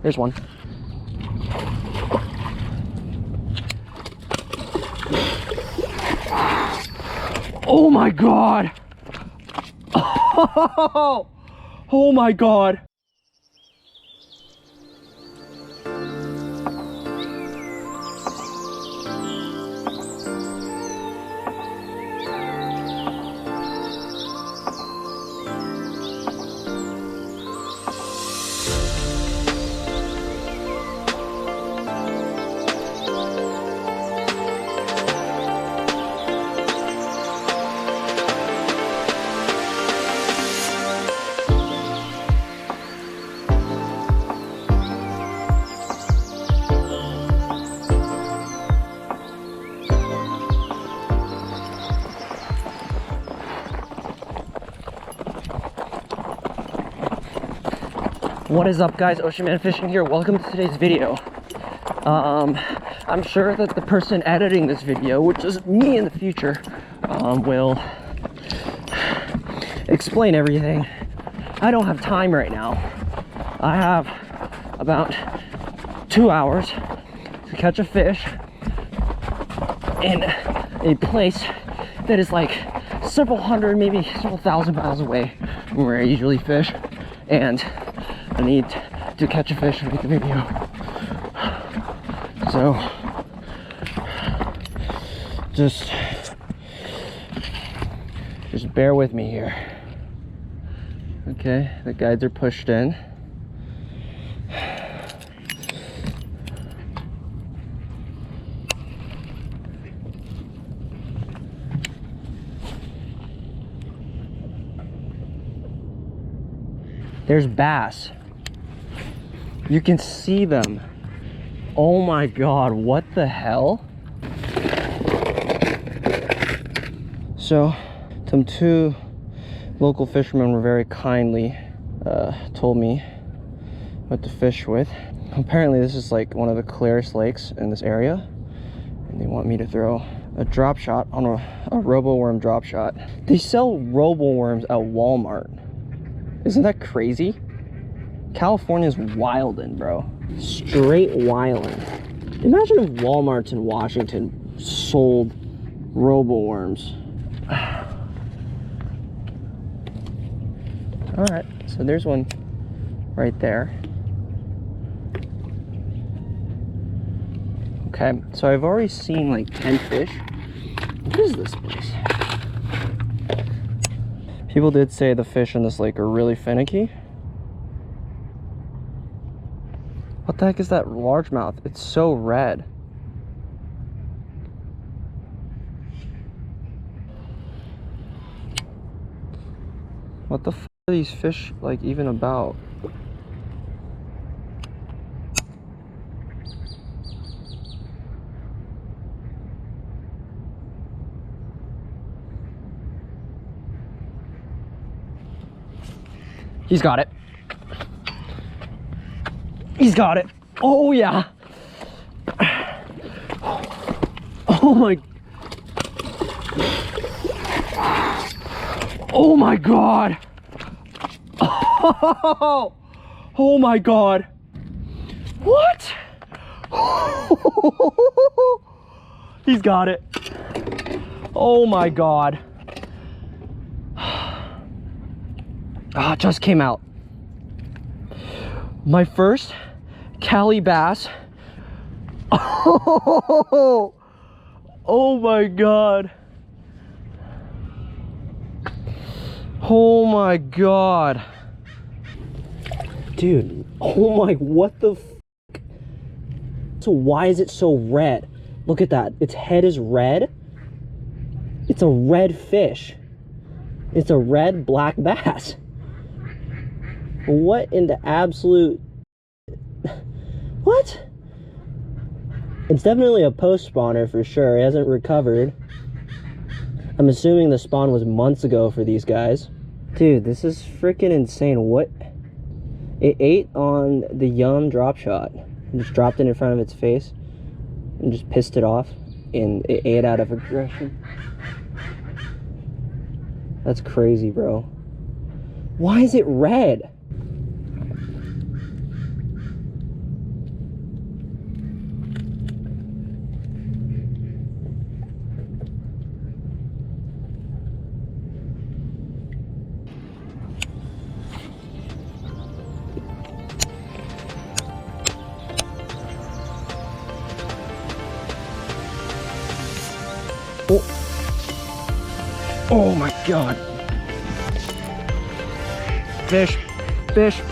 There's one. Oh my god! Oh my god! What is up, guys? Oceanman Fishing here. Welcome to today's video. I'm sure that the person editing this video, which is me in the future, will explain everything. I don't have time right now. I have about 2 hours to catch a fish in a place that is like several hundred, maybe several thousand miles away from where I usually fish, and I need to catch a fish and make a video. So just bear with me here. Okay, the guides are pushed in. There's bass. You can see them. Oh my god, what the hell? So, some two local fishermen were very kindly told me what to fish with. Apparently this is like one of the clearest lakes in this area, and they want me to throw a drop shot on a robo-worm drop shot. They sell robo-worms at Walmart. Isn't that crazy? California's wildin', bro. Straight wildin'. Imagine if Walmarts in Washington sold robo-worms. Alright, so there's one right there. Okay, so I've already seen like 10 fish. What is this place? People did say the fish in this lake are really finicky. What the heck is that largemouth? It's so red. What the f are these fish like even about? He's got it. He's got it. Oh yeah. Oh my. Oh my god. Oh, oh my god. What? He's got it. Oh my god. Ah, just came out. My first Cali bass. Oh, oh my god. Oh my god. Dude, oh my, what the f? So why is it so red? Look at that. Its head is red. It's a red fish. It's a red black bass. What in the absolute... What? It's definitely a post spawner for sure. It hasn't recovered. I'm assuming the spawn was months ago for these guys. Dude, this is freaking insane. What? It ate on the Yum drop shot. It just dropped it in front of its face and just pissed it off, and it ate out of aggression. That's crazy, bro. Why is it red? Oh my God. Fish, fish.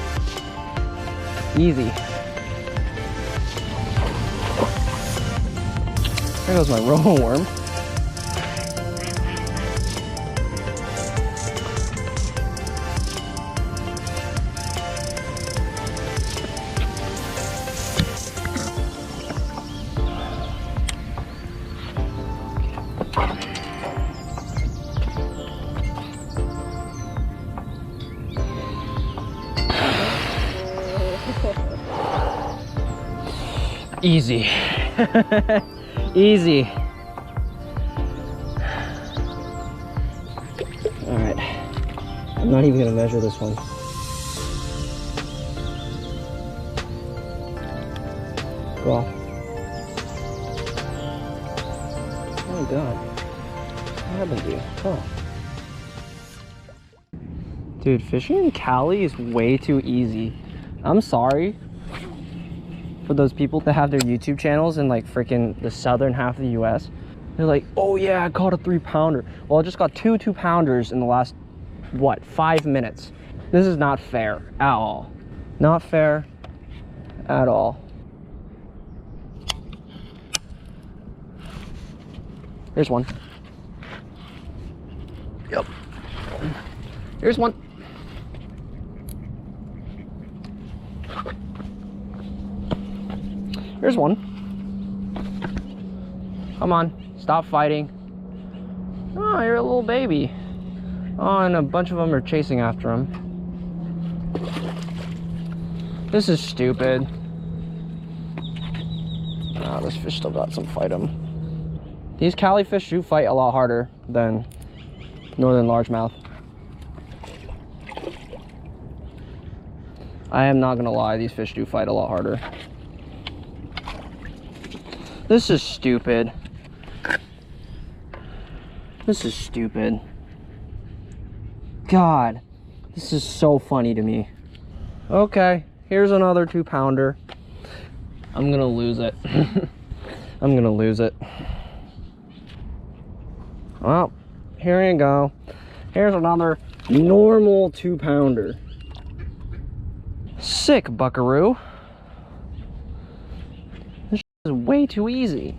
Easy. There goes my robo worm. Easy. Easy. All right. I'm not even gonna measure this one. Well. Oh my God. What happened to you? Oh. Dude, fishing in Cali is way too easy. I'm sorry for those people that have their YouTube channels in like freaking the southern half of the US. They're like, oh yeah, I caught a 3-pounder. Well, I just got two 2-pounders in the last, what, 5 minutes. This is not fair at all. Not fair at all. Here's one. Yep. Here's one. Here's one. Come on, stop fighting. Oh, you're a little baby. Oh, and a bunch of them are chasing after him. This is stupid. Ah, this fish still got some fight him. These Cali fish do fight a lot harder than northern largemouth. I am not gonna lie, these fish do fight a lot harder. This is stupid. This is stupid. God, this is so funny to me. Okay, here's another 2-pounder. I'm gonna lose it. I'm gonna lose it. Well, here you go. Here's another normal 2-pounder. Sick, buckaroo. This is way too easy.